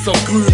ist auf grün,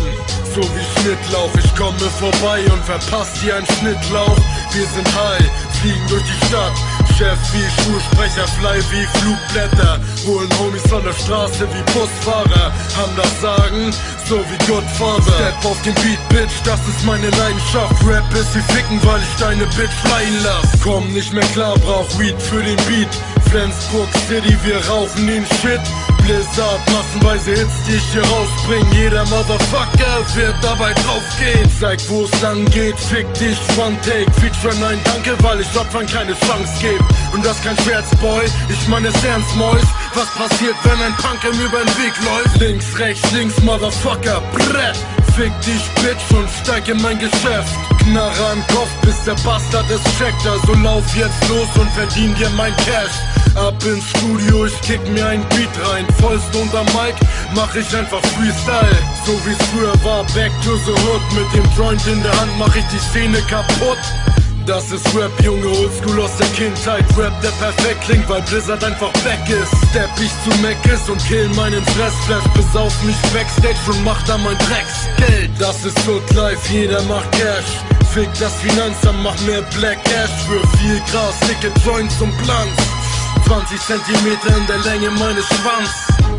so wie Schnittlauch. Ich komme vorbei und verpasst dir ein Schnittlauch. Wir sind high, fliegen durch die Stadt. Chef wie Schulsprecher, fly wie Flugblätter. Holen Homies von der Straße wie Busfahrer. Haben das Sagen, so wie Godfather. Step auf den Beat, Bitch, das ist meine Leidenschaft. Rap ist wie Ficken, weil ich deine Bitch flying lass. Komm nicht mehr klar, brauch Weed für den Beat. Flensburg City, wir rauchen den Shit. Blizzard, massenweise Hits, die ich hier rausbring. Jeder Motherfucker wird dabei draufgehen. Zeig, wo es lang geht, fick dich, One Take. Feature, nein, danke, weil ich Opfern keine Chance geb. Und das kein Scherz, Boy, ich meine es ernst, Mois. Was passiert, wenn ein Punk ihm über den Weg läuft? Links, rechts, links, Motherfucker, Brett. Fick dich, Bitch, und steig in mein Geschäft. Knarre am Kopf, bis der Bastard es checkt. Also lauf jetzt los und verdien dir mein Cash. Ab ins Studio, ich kick mir ein Beat rein. Vollst unterm Mic, mach ich einfach Freestyle. So wie's früher war, back to the hood. Mit dem Joint in der Hand mach ich die Szene kaputt. Das ist Rap, Junge, Oldschool aus der Kindheit. Rap, der perfekt klingt, weil Blizzard einfach weg ist. Step ich zu Meckes und kill meinen Fressflash. Besauf mich Backstage und mach da mein Drecksgeld. Das ist Good Life, jeder macht Cash. Fick das Finanzamt, mach mehr Black Ash. Für viel Gras, dicke Joints und Blunts. 20 Zentimeter in der Länge meines Schwanz.